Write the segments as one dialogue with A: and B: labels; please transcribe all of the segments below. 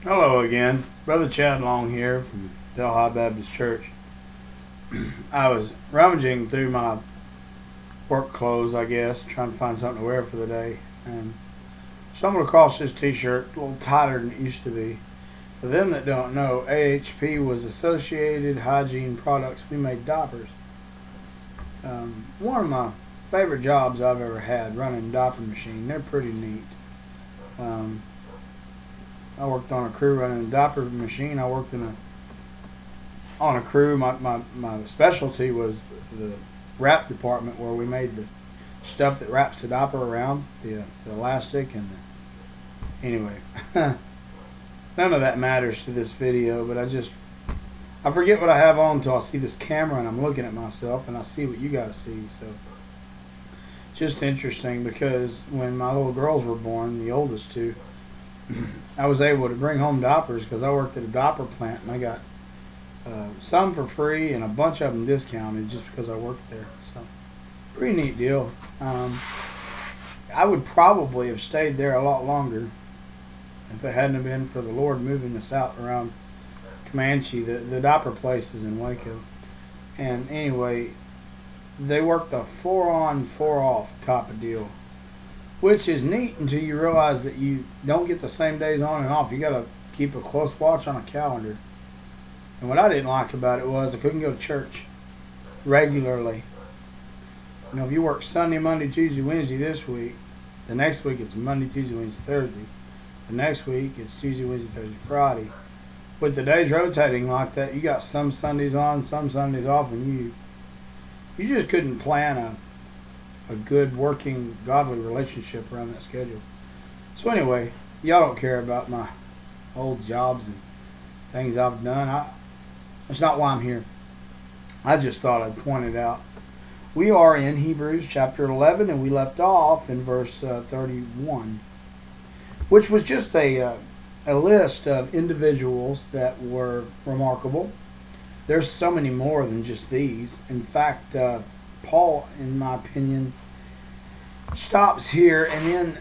A: Hello again. Brother Chad Long here from Delhi Baptist Church. I was rummaging through my work clothes, I guess, trying to find something to wear for the day, and stumbled across this t-shirt, a little tighter than it used to be. For them that don't know, AHP was Associated Hygiene Products. We made diapers. One of my favorite jobs I've ever had, running a diaper machine. They're pretty neat. I worked on a crew running a diaper machine. I worked on a crew. My specialty was the wrap department, where we made the stuff that wraps the diaper around, the elastic and anyway. None of that matters to this video, but I forget what I have on until I see this camera and I'm looking at myself and I see what you guys see. So just interesting, because when my little girls were born, the oldest two, I was able to bring home diapers because I worked at a diaper plant, and I got some for free and a bunch of them discounted just because I worked there. So pretty neat deal. I would probably have stayed there a lot longer if it hadn't have been for the Lord moving us out around Comanche. The diaper place is in Waco. And anyway, they worked a 4-on, 4-off type of deal, which is neat until you realize that you don't get the same days on and off. You got to keep a close watch on a calendar. And what I didn't like about it was I couldn't go to church regularly. You know, if you work Sunday, Monday, Tuesday, Wednesday this week, the next week it's Monday, Tuesday, Wednesday, Thursday. The next week it's Tuesday, Wednesday, Thursday, Friday. With the days rotating like that, you got some Sundays on, some Sundays off, and you just couldn't plan a good working godly relationship around that schedule. So anyway, y'all don't care about my old jobs and things I've done. That's not why I'm here. I just thought I'd point it out. We are in Hebrews chapter 11, and we left off in verse 31, which was just a list of individuals that were remarkable. There's so many more than just these. In fact, Paul, in my opinion, stops here, and then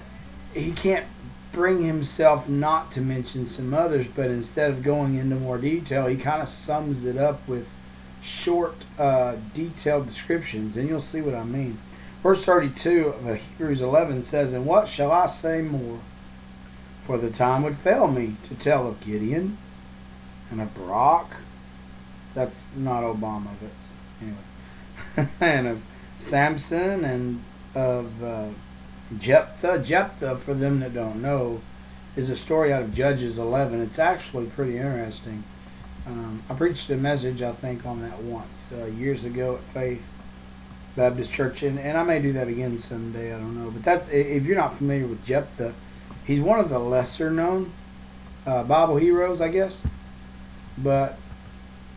A: he can't bring himself not to mention some others, but instead of going into more detail, he kind of sums it up with short, detailed descriptions, and you'll see what I mean. Verse 32 of Hebrews 11 says, "And what shall I say more? For the time would fail me to tell of Gideon, and of Barak," that's not Obama, that's anyway, and of Samson, and of Jephthah. Jephthah, for them that don't know, is a story out of Judges 11. It's actually pretty interesting. I preached a message, I think, on that once, years ago at Faith Baptist Church, and I may do that again someday, I don't know. But that's, if you're not familiar with Jephthah, he's one of the lesser known Bible heroes, I guess, but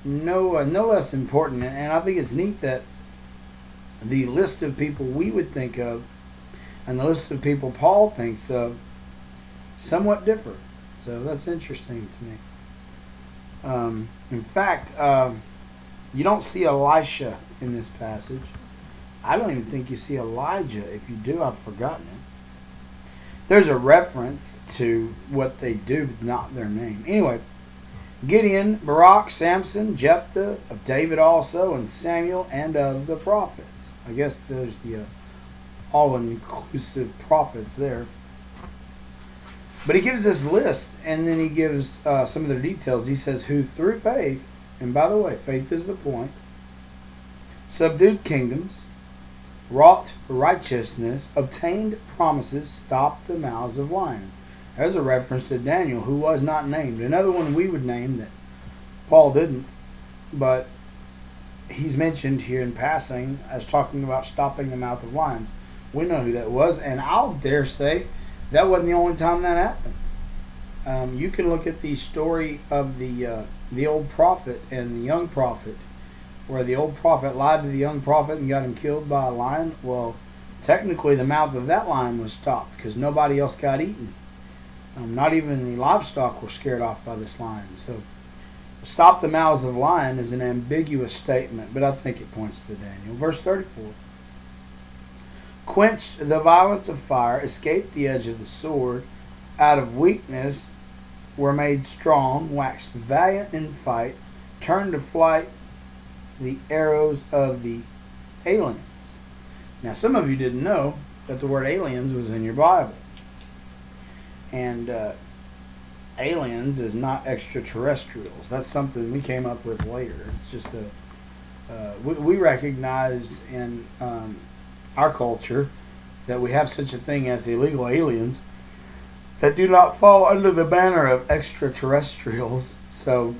A: no less important. And I think it's neat that the list of people we would think of and the list of people Paul thinks of somewhat differ. So that's interesting to me. In fact, you don't see Elisha in this passage. I don't even think you see Elijah. If you do, I've forgotten it. There's a reference to what they do, but not their name. Anyway, Gideon, Barak, Samson, Jephthah, of David also, and Samuel, and of the prophets. I guess there's the all-inclusive prophets there. But he gives this list, and then he gives some of their details. He says, who through faith, and by the way, faith is the point, subdued kingdoms, wrought righteousness, obtained promises, stopped the mouths of lions. There's a reference to Daniel, who was not named. Another one we would name that Paul didn't, but he's mentioned here in passing as talking about stopping the mouth of lions. We know who that was, and I'll dare say that wasn't the only time that happened. You can look at the story of the old prophet and the young prophet, where the old prophet lied to the young prophet and got him killed by a lion. Well, technically the mouth of that lion was stopped because nobody else got eaten. Not even the livestock were scared off by this lion. So, stop the mouths of lion is an ambiguous statement, but I think it points to Daniel. Verse 34. Quenched the violence of fire, escaped the edge of the sword, out of weakness were made strong, waxed valiant in fight, turned to flight the arrows of the aliens. Now, some of you didn't know that the word aliens was in your Bible. And aliens is not extraterrestrials. That's something we came up with later. It's just we recognize in our culture that we have such a thing as illegal aliens that do not fall under the banner of extraterrestrials. So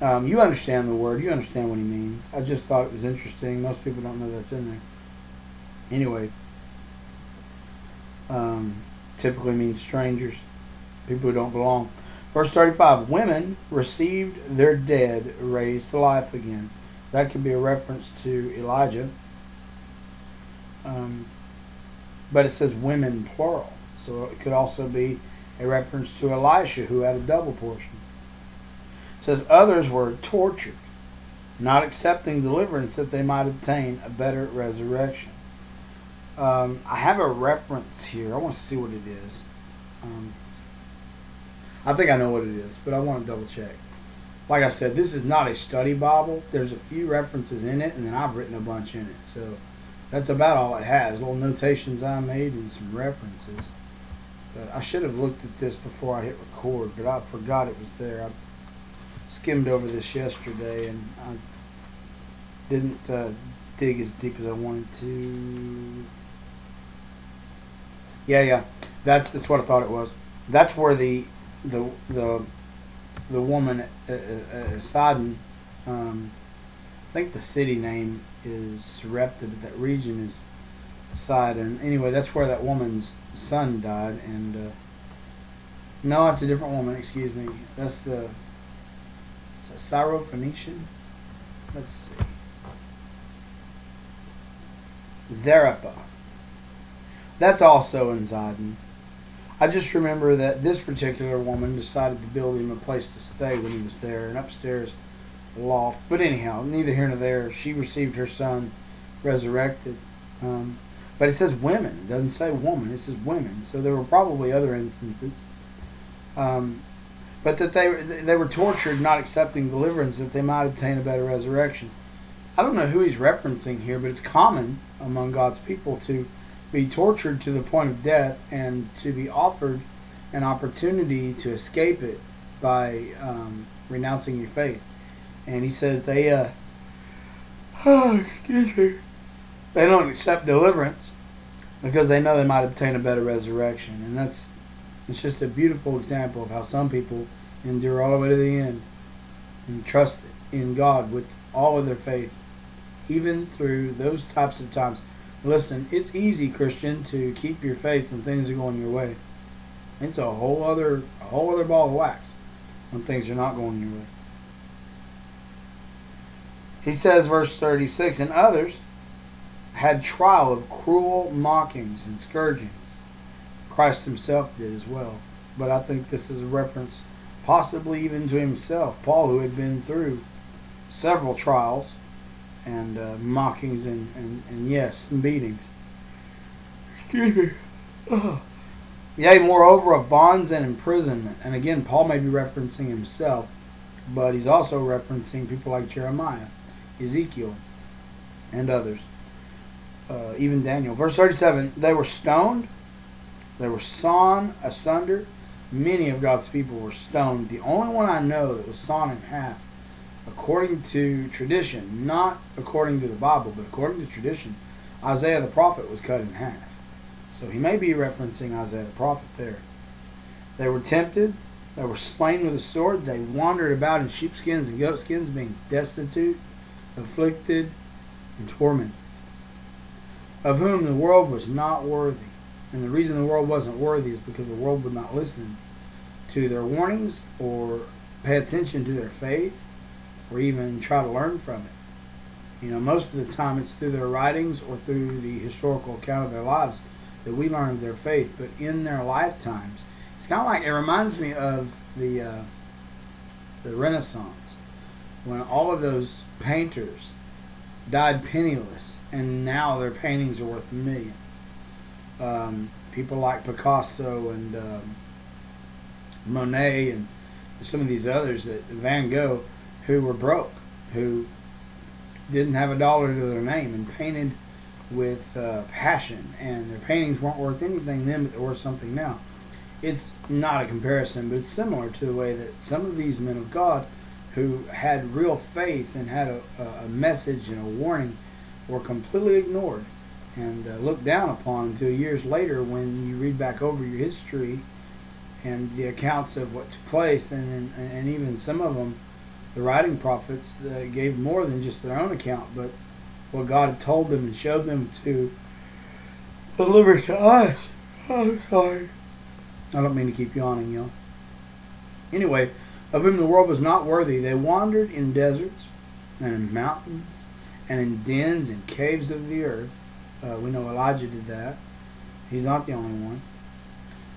A: you understand the word. You understand what he means. I just thought it was interesting. Most people don't know that's in there. Anyway, typically means strangers, people who don't belong. Verse 35, women received their dead raised to life again. That could be a reference to Elijah. But it says women plural. So it could also be a reference to Elisha, who had a double portion. It says others were tortured, not accepting deliverance that they might obtain a better resurrection. I have a reference here. I want to see what it is. I think I know what it is, but I want to double check. Like I said, this is not a study Bible. There's a few references in it, and then I've written a bunch in it. So that's about all it has. Little notations I made and some references. But I should have looked at this before I hit record, but I forgot it was there. I skimmed over this yesterday, and I didn't dig as deep as I wanted to. Yeah. That's what I thought it was. That's where the woman Sidon, I think the city name is Sarepta, but that region is Sidon. Anyway, that's where that woman's son died, and no, that's a different woman. Excuse me. That's the Syrophoenician. Let's see. Zarephath. That's also in Zidon. I just remember that this particular woman decided to build him a place to stay when he was there, an upstairs loft. But anyhow, neither here nor there. She received her son resurrected. But it says women. It doesn't say woman. It says women. So there were probably other instances. But that they were tortured, not accepting deliverance, that they might obtain a better resurrection. I don't know who he's referencing here, but it's common among God's people to be tortured to the point of death and to be offered an opportunity to escape it by renouncing your faith. And he says they they don't accept deliverance because they know they might obtain a better resurrection. And it's just a beautiful example of how some people endure all the way to the end and trust in God with all of their faith, even through those types of times. Listen, it's easy, Christian, to keep your faith when things are going your way. It's a whole other ball of wax when things are not going your way. He says, verse 36, and others had trial of cruel mockings and scourgings. Christ himself did as well. But I think this is a reference possibly even to himself, Paul, who had been through several trials and mockings and yes, some beatings. Excuse me. Yea, moreover, of bonds and imprisonment. And again, Paul may be referencing himself, but he's also referencing people like Jeremiah, Ezekiel, and others. Even Daniel. Verse 37, they were stoned, they were sawn asunder. Many of God's people were stoned. The only one I know that was sawn in half, according to tradition, not according to the Bible, but according to tradition, Isaiah the prophet was cut in half. So he may be referencing Isaiah the prophet there. They were tempted. They were slain with a sword. They wandered about in sheepskins and goatskins, being destitute, afflicted, and tormented, of whom the world was not worthy. And the reason the world wasn't worthy is because the world would not listen to their warnings or pay attention to their faith or even try to learn from it. You know, most of the time it's through their writings or through the historical account of their lives that we learn of their faith. But in their lifetimes, it's kind of like, it reminds me of the Renaissance, when all of those painters died penniless and now their paintings are worth millions. People like Picasso and Monet and some of these others, that Van Gogh, who were broke, who didn't have a dollar to their name, and painted with passion, and their paintings weren't worth anything then, but they're worth something now. It's not a comparison, but it's similar to the way that some of these men of God who had real faith and had a message and a warning were completely ignored and looked down upon until years later, when you read back over your history and the accounts of what took place, and even some of them, the writing prophets, gave more than just their own account, but what God had told them and showed them to deliver to us. Oh, sorry. I don't mean to keep yawning, y'all. Anyway, of whom the world was not worthy, they wandered in deserts and in mountains and in dens and caves of the earth. We know Elijah did that. He's not the only one.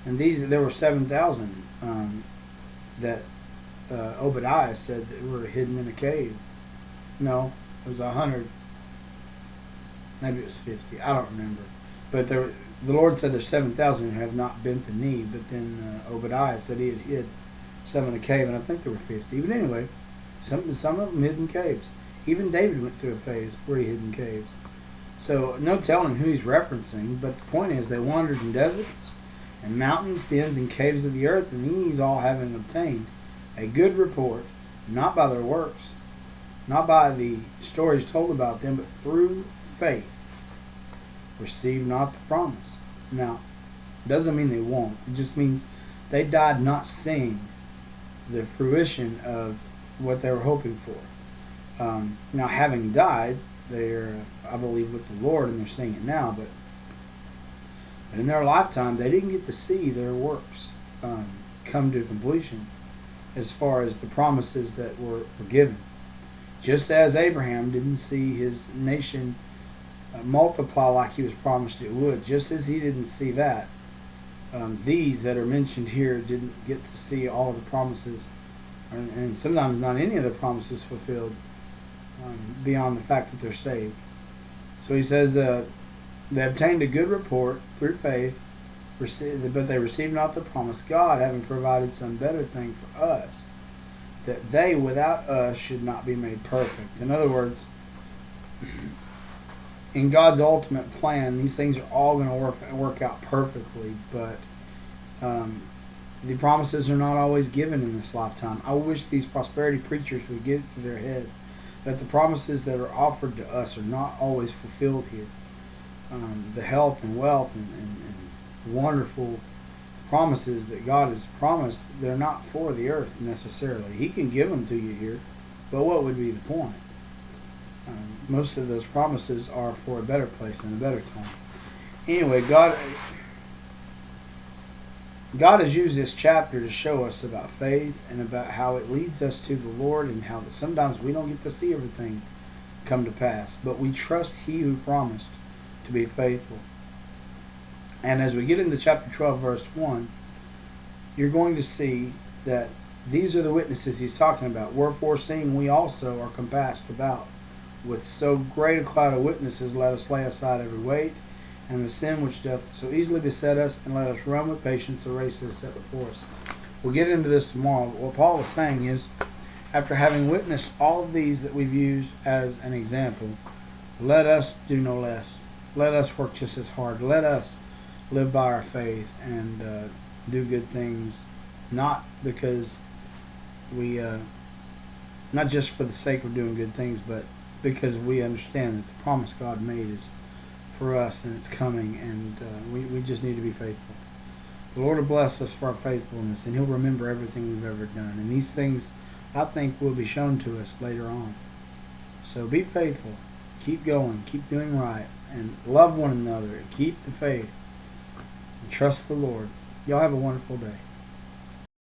A: And there were 7,000 that Obadiah said that were hidden in a cave. No, it was 100. Maybe it was 50. I don't remember. But the Lord said there's 7,000 who have not bent the knee. But then Obadiah said he had hid some in a cave, and I think there were 50. But anyway, some of them hid in caves. Even David went through a phase where he hid in caves. So no telling who he's referencing, but the point is they wandered in deserts and mountains, dens, and caves of the earth, and these all having obtained a good report, not by their works, not by the stories told about them, but through faith, received not the promise. Now, it doesn't mean they won't. It just means they died not seeing the fruition of what they were hoping for. Now, having died, they're, I believe, with the Lord, and they're seeing it now, but in their lifetime, they didn't get to see their works come to completion as far as the promises that were given. Just as Abraham didn't see his nation multiply like he was promised it would, just as he didn't see that, these that are mentioned here didn't get to see all of the promises, and sometimes not any of the promises fulfilled, beyond the fact that they're saved. So he says they obtained a good report through faith, but they received not the promise, God having provided some better thing for us, that they without us should not be made perfect. In other words, in God's ultimate plan, these things are all going to work out perfectly, but the promises are not always given in this lifetime. I wish these prosperity preachers would get it to their head that the promises that are offered to us are not always fulfilled here. The health and wealth and wonderful promises that God has promised, they're not for the earth necessarily. He can give them to you here, but what would be the point? Most of those promises are for a better place and a better time. Anyway, God has used this chapter to show us about faith and about how it leads us to the Lord, and how that sometimes we don't get to see everything come to pass, but we trust He who promised to be faithful. And as we get into chapter 12, verse 1, you're going to see that these are the witnesses he's talking about. Wherefore, seeing we also are compassed about with so great a cloud of witnesses, let us lay aside every weight and the sin which doth so easily beset us, and let us run with patience the race that is set before us. We'll get into this tomorrow, but what Paul is saying is, after having witnessed all of these that we've used as an example, let us do no less. Let us work just as hard. Let us live by our faith and do good things, not because we, not just for the sake of doing good things, but because we understand that the promise God made is for us and it's coming, and we just need to be faithful. The Lord will bless us for our faithfulness, and He'll remember everything we've ever done. And these things, I think, will be shown to us later on. So be faithful. Keep going. Keep doing right. And love one another. And keep the faith. And trust the Lord. Y'all have a wonderful day.